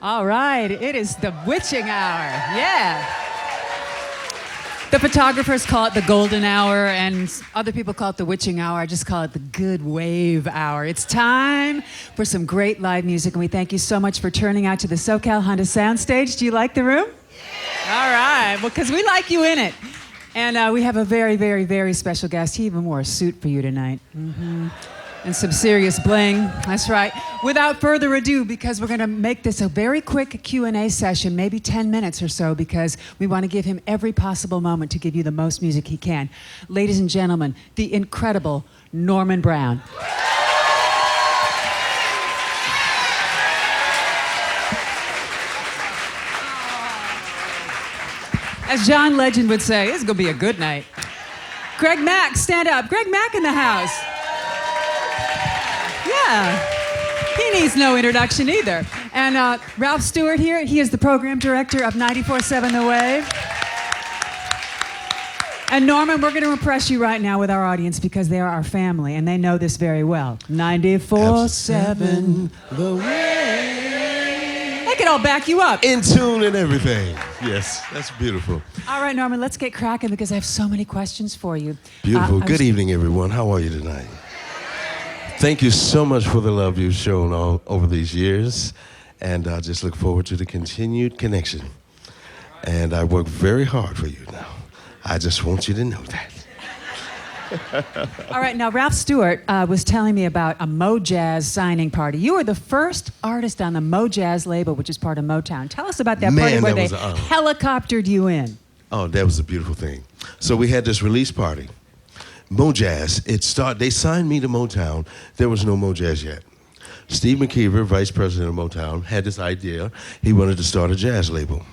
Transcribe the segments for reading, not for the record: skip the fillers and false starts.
All right, it is the witching hour. Yeah. The photographers call it the golden hour, and other people call it the witching hour. I just call it the good wave hour. It's time for some great live music, and we thank you so much for turning out to the SoCal Honda Sound Stage. Do you like the room? Yeah. All right, well, because we like you in it. And we have a very, very, very special guest. He even wore a suit for you tonight. Mm-hmm. And some serious bling. That's right. Without further ado, because we're going to make this a very quick Q&A session, maybe 10 minutes or so, because we want to give him every possible moment to give you the most music he can. Ladies and gentlemen, the incredible Norman Brown. As John Legend would say, it's going to be a good night. Greg Mack, stand up. Greg Mack in the house. Yeah, he needs no introduction either. And Ralph Stewart here, he is the program director of 94.7 The Wave. And Norman, we're going to impress you right now with our audience because they are our family and they know this very well. 94.7 The Wave. They can all back you up. In tune and everything. Yes, that's beautiful. All right, Norman, let's get cracking because I have so many questions for you. Beautiful. Good evening, everyone. How are you tonight? Thank you so much for the love you've shown all over these years, and I just look forward to the continued connection. And I work very hard for you now. I just want you to know that. All right, now Ralph Stewart was telling me about a Mojazz signing party. You were the first artist on the Mojazz label, which is part of Motown. Tell us about that party where they helicoptered you in. Oh, that was a beautiful thing. So we had this release party. Mojazz, they signed me to Motown. There was no Mojazz yet. Steve McKeever, vice president of Motown, had this idea. He wanted to start a jazz label.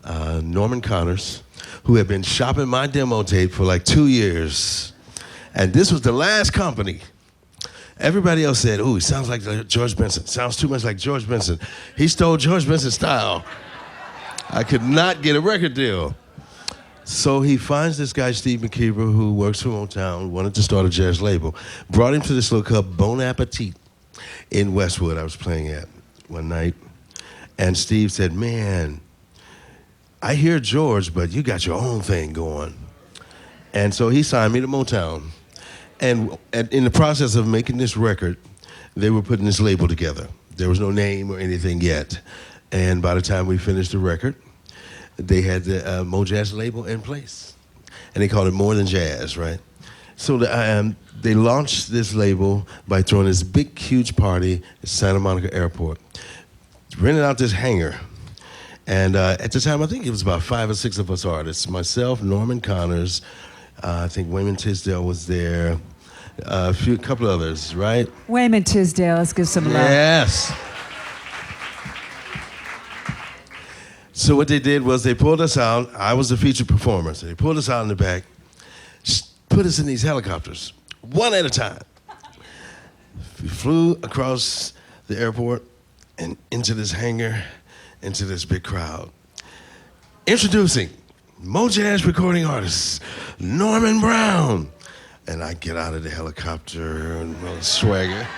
Norman Connors, who had been shopping my demo tape for like 2 years, and this was the last company. Everybody else said, "Ooh, he sounds like George Benson. Sounds too much like George Benson." He stole George Benson's style. I could not get a record deal. So he finds this guy, Steve McKeever, who works for Motown, wanted to start a jazz label. Brought him to this little club, Bon Appetit, in Westwood I was playing at one night. And Steve said, "Man, I hear George, but you got your own thing going." And so he signed me to Motown. And in the process of making this record, they were putting this label together. There was no name or anything yet. And by the time we finished the record, they had the Mojazz label in place. And they called it More Than Jazz, right? So they launched this label by throwing this big, huge party at Santa Monica Airport. Rented out this hangar. And at the time, I think it was about 5 or 6 of us artists. Myself, Norman Connors, I think Wayman Tisdale was there, a couple others, right? Wayman Tisdale, let's give some love. Yes. So what they did was they pulled us out. I was the featured performer. So they pulled us out in the back, put us in these helicopters, one at a time. We flew across the airport and into this hangar, into this big crowd. Introducing Mojazz recording artist, Norman Brown. And I get out of the helicopter and swagger.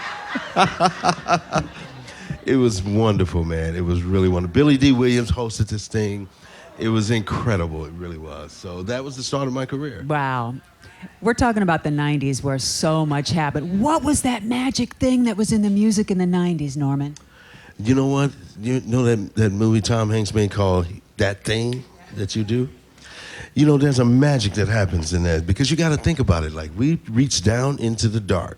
It was wonderful, man. It was really wonderful. Billy D. Williams hosted this thing. It was incredible. It really was. So that was the start of my career. Wow. We're talking about the 90s where so much happened. What was that magic thing that was in the music in the 90s, Norman? You know what? You know that movie Tom Hanks made called That Thing That You Do? You know, there's a magic that happens in that because you got to think about it. Like, we reach down into the dark,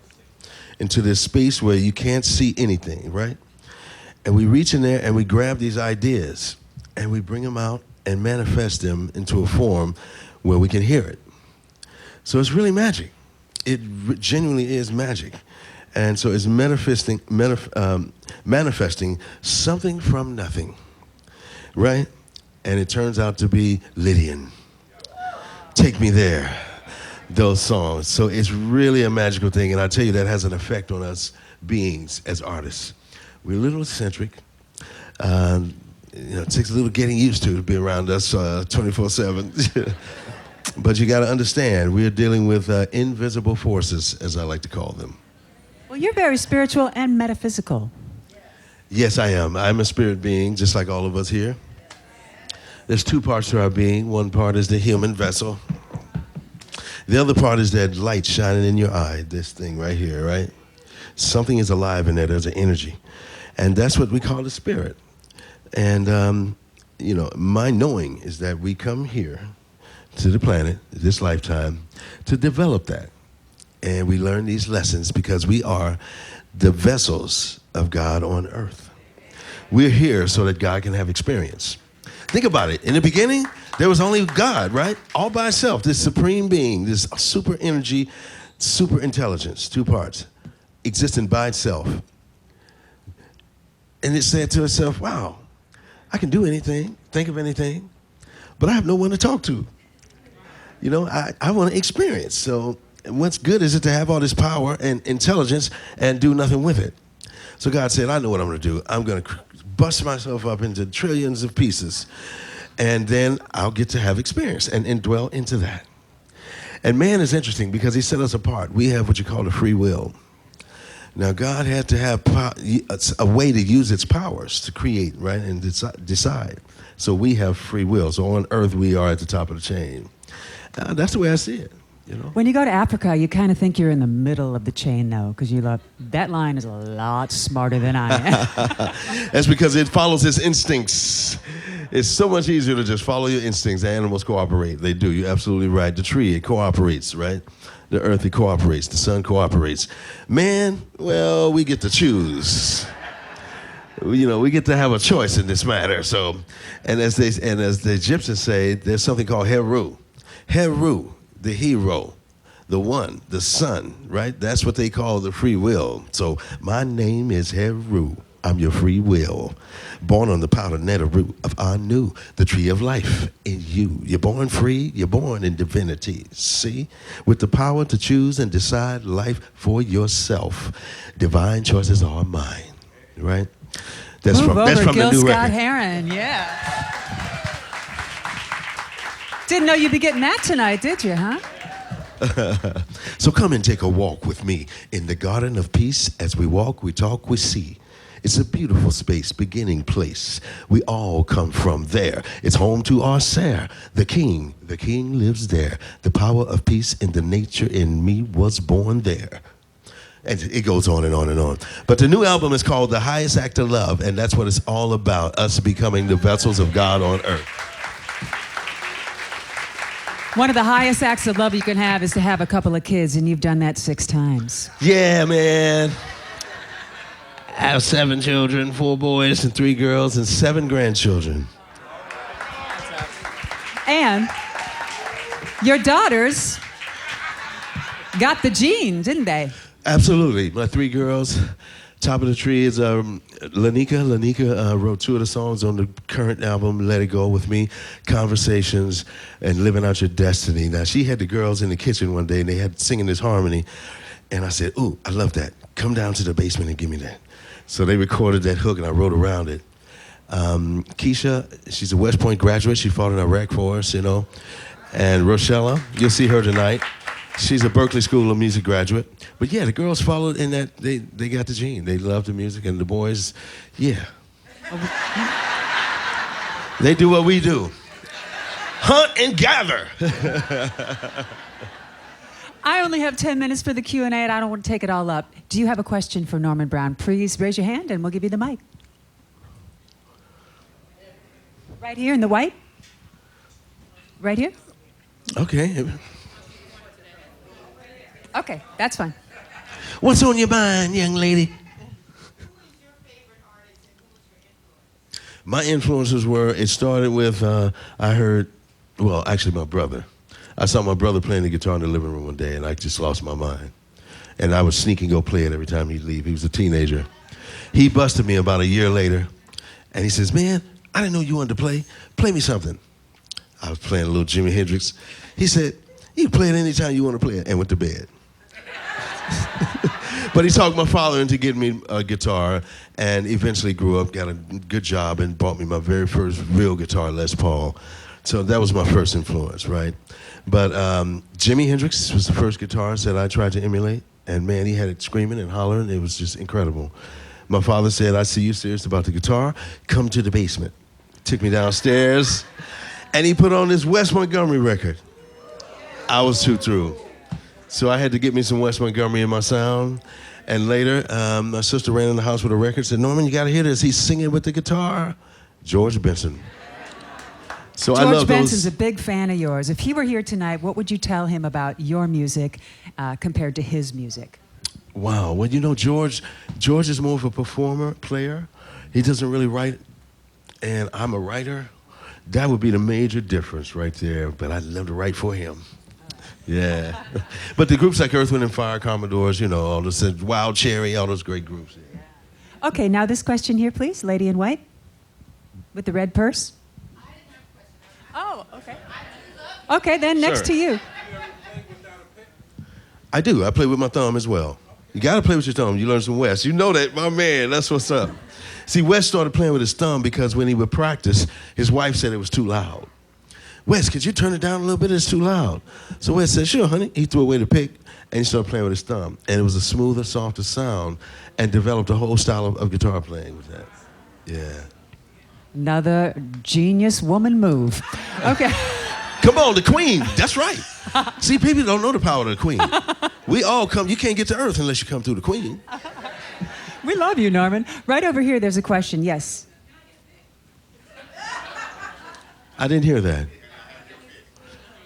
into this space where you can't see anything, right? And we reach in there and we grab these ideas and we bring them out and manifest them into a form where we can hear it. So it's really magic. It genuinely is magic. And so it's manifesting something from nothing, right? And it turns out to be Lydian. Take Me There, those songs. So it's really a magical thing. And I tell you, that has an effect on us beings as artists. We're a little eccentric. It takes a little getting used to be around us 24/7. But you got to understand, we're dealing with invisible forces, as I like to call them. Well, you're very spiritual and metaphysical. Yes, I am. I'm a spirit being, just like all of us here. There's two parts to our being. One part is the human vessel. The other part is that light shining in your eye, this thing right here, right? Something is alive in there. There's an energy. And that's what we call the spirit. And, my knowing is that we come here to the planet, this lifetime, to develop that. And we learn these lessons because we are the vessels of God on earth. We're here so that God can have experience. Think about it. In the beginning, there was only God, right? All by itself, this supreme being, this super energy, super intelligence, two parts, existing by itself. And it said to itself, wow, I can do anything, think of anything, but I have no one to talk to. I want to experience. So what's good is it to have all this power and intelligence and do nothing with it. So God said, I know what I'm going to do. I'm going to bust myself up into trillions of pieces, and then I'll get to have experience and dwell into that. And man is interesting because he set us apart. We have what you call the free will. Now, God had to have a way to use its powers to create, right, and decide. So we have free will. So on earth, we are at the top of the chain. That's the way I see it. When you go to Africa, you kind of think you're in the middle of the chain, though, because you love that lion is a lot smarter than I am. That's because it follows its instincts. It's so much easier to just follow your instincts. The animals cooperate. They do. You're absolutely right. The tree, it cooperates, right? The earth, it cooperates. The sun cooperates. Man, well, we get to choose. We get to have a choice in this matter. So, and as the Egyptians say, there's something called Heru. Heru, the hero, the one, the son, right? That's what they call the free will. So my name is Heru. I'm your free will. Born on the powder net of root of Anu, the tree of life in you. You're born free. You're born in divinity. See? With the power to choose and decide life for yourself. Divine choices are mine, right? That's Move from over, the Gil new Scott record. Heron, yeah. Didn't know you'd be getting that tonight, did you, huh? So come and take a walk with me in the garden of peace. As we walk, we talk, we see. It's a beautiful space, beginning place. We all come from there. It's home to our Ser, the king. The king lives there. The power of peace in the nature in me was born there. And it goes on and on and on. But the new album is called The Highest Act of Love, and that's what it's all about, us becoming the vessels of God on earth. One of the highest acts of love you can have is to have a couple of kids, and you've done that 6 times. Yeah, man. I have 7 children, 4 boys and 3 girls, and 7 grandchildren. And your daughters got the gene, didn't they? Absolutely. My 3 girls, top of the tree is Lanika. Lanika wrote 2 of the songs on the current album, Let It Go With Me, Conversations, and Living Out Your Destiny. Now, she had the girls in the kitchen one day, and they had singing this harmony. And I said, ooh, I love that. Come down to the basement and give me that. So they recorded that hook, and I wrote around it. Keisha, she's a West Point graduate. She fought in Iraq for us, And Rochella, you'll see her tonight. She's a Berklee School of Music graduate. But yeah, the girls followed in that they got the gene. They love the music, and the boys, yeah. They do what we do. Hunt and gather. I only have 10 minutes for the Q&A, and I don't want to take it all up. Do you have a question for Norman Brown? Please raise your hand, and we'll give you the mic. Right here in the white? Right here? Okay. Okay, that's fine. What's on your mind, young lady? My influences were, it started with, I heard, well, actually my brother. I saw my brother playing the guitar in the living room one day, and I just lost my mind. And I would sneak and go play it every time he'd leave. He was a teenager. He busted me about a year later, and he says, man, I didn't know you wanted to play. Play me something. I was playing a little Jimi Hendrix. He said, you can play it anytime you want to play it, and went to bed. But he talked my father into getting me a guitar, and eventually grew up, got a good job, and bought me my very first real guitar, Les Paul. So that was my first influence, right? But Jimi Hendrix was the first guitarist that I tried to emulate, and man, he had it screaming and hollering. It was just incredible. My father said, I see you serious about the guitar. Come to the basement. Took me downstairs, and he put on this Wes Montgomery record. I was too through. So I had to get me some Wes Montgomery in my sound. And later, my sister ran in the house with a record, said, Norman, you gotta hear this. He's singing with the guitar. George Benson. So I love George Benson's those. a big fan of yours. If he were here tonight, what would you tell him about your music compared to his music? Wow. Well, you know, George is more of a performer, player. He doesn't really write, and I'm a writer. That would be the major difference right there, but I'd love to write for him. Yeah. But the groups like Earth, Wind and Fire, Commodores, you know, all those Wild Cherry, all those great groups. Yeah. Okay, now this question here, please. Lady in white with the red purse. Oh, okay. Okay, then next Sure. to you. I do. I play with my thumb as well. You got to play with your thumb. You learn some Wes. You know that, my man. That's what's up. See, Wes started playing with his thumb because when he would practice, his wife said it was too loud. Wes, could you turn it down a little bit? It's too loud. So Wes said, sure, honey. He threw away the pick, and he started playing with his thumb. And it was a smoother, softer sound, and developed a whole style of guitar playing with that. Yeah. Another genius woman move. Okay. Come on, the Queen. That's right. See, people don't know the power of the Queen. We all come. You can't get to Earth unless you come through the Queen. We love you, Norman. Right over here, there's a question. Yes. I didn't hear that.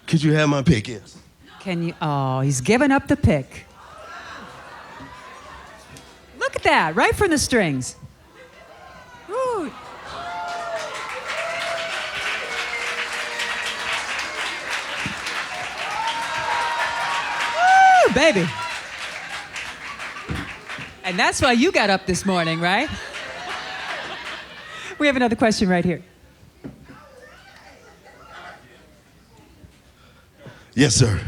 Could you have my pick? Yes. Can you? Oh, he's giving up the pick. Look at that, right from the strings. Ooh. Woo, baby. And that's why you got up this morning, right? We have another question right here. Yes, sir.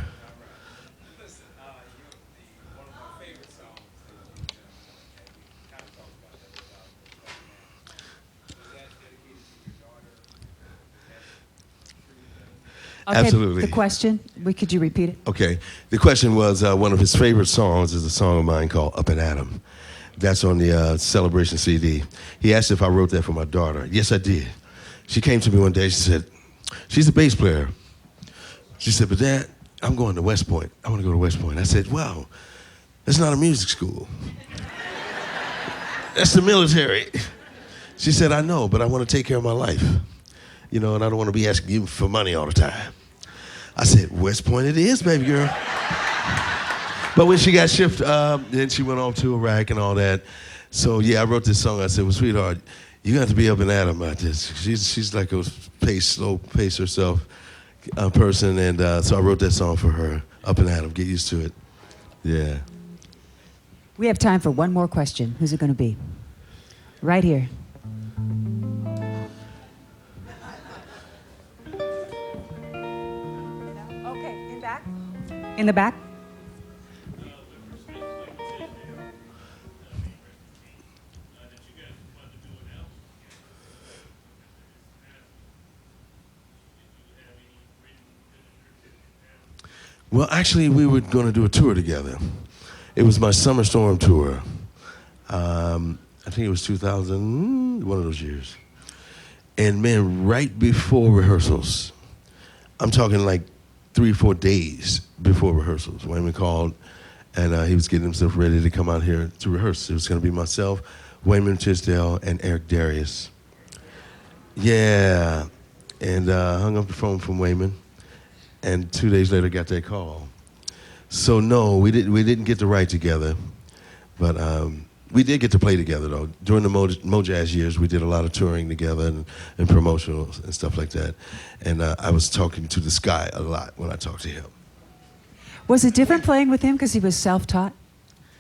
Okay, Absolutely. the question, could you repeat it? Okay. The question was one of his favorite songs is a song of mine called Up and Atom. That's on the Celebration CD. He asked if I wrote that for my daughter. Yes, I did. She came to me one day. She said, she's a bass player. She said, but Dad, I'm going to West Point. I want to go to West Point. I said, wow, that's not a music school. That's the military. She said, I know, but I want to take care of my life. You know, and I don't want to be asking you for money all the time. I said, West Point it is, baby girl. But when she got shipped, then she went off to Iraq and all that. So, yeah, I wrote this song. I said, well, sweetheart, you have to be up and at 'em about this. She's like a slow pace herself person. And so I wrote that song for her, Up and at 'em. Get used to it. Yeah. We have time for one more question. Who's it going to be? Right here. Okay, in back. In the back. Well, actually, we were going to do a tour together. It was my Summer Storm tour. I think it was 2000, one of those years. And man, right before rehearsals, I'm talking like 3 or 4 days before rehearsals, Wayman called, and he was getting himself ready to come out here to rehearse. It was going to be myself, Wayman Tisdale, and Eric Darius. Yeah, and hung up the phone from Wayman, and 2 days later got that call. So no, we didn't get to write together, but we did get to play together though. During the Mojazz years, we did a lot of touring together and promotionals and stuff like that. And I was talking to the sky a lot when I talked to him. Was it different playing with him because he was self-taught?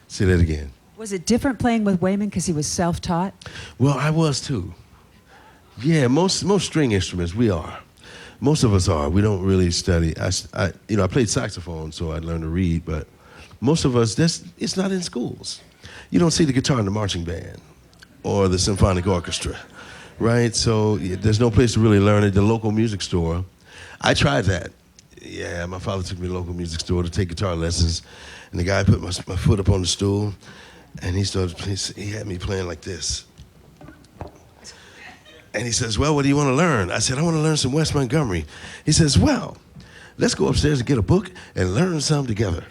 Say that again. Was it different playing with Wayman because he was self-taught? Well, I was too. Yeah, most string instruments we are. Most of us are. We don't really study. I played saxophone, so I learned to read, but most of us, it's not in schools. You don't see the guitar in the marching band or the symphonic orchestra, right? So there's no place to really learn it. The local music store, I tried that. Yeah, my father took me to the local music store to take guitar lessons, and the guy put my foot up on the stool, And he had me playing like this. And he says, well, what do you want to learn? I said, I want to learn some West Montgomery. He says, well, let's go upstairs and get a book and learn some together.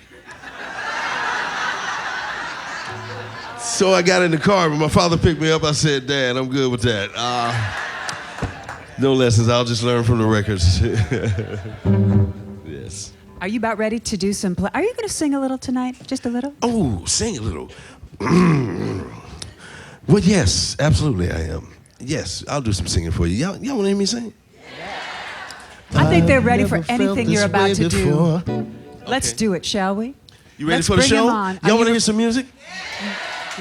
So I got in the car, but my father picked me up. I said, Dad, I'm good with that. No lessons, I'll just learn from the records. Yes. Are you about ready to do some Are you going to sing a little tonight? Just a little? Oh, sing a little. Well, yes, absolutely I am. Yes, I'll do some singing for you. Y'all want to hear me sing? I think they're ready for anything you're about to before. do. Let's Okay. do it, shall we? You ready Let's for the bring show? him on. Y'all want to hear some music?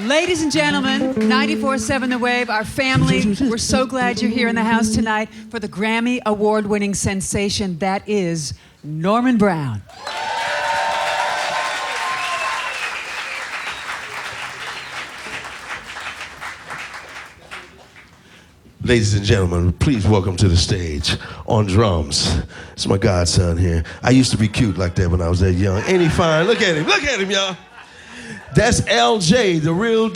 Ladies and gentlemen, 94.7 The Wave, our family, we're so glad you're here in the house tonight for the Grammy Award-winning sensation that is Norman Brown. Ladies and gentlemen, please welcome to the stage, on drums, it's my godson here. I used to be cute like that when I was that young. Ain't he fine? Look at him, y'all. That's LJ, the real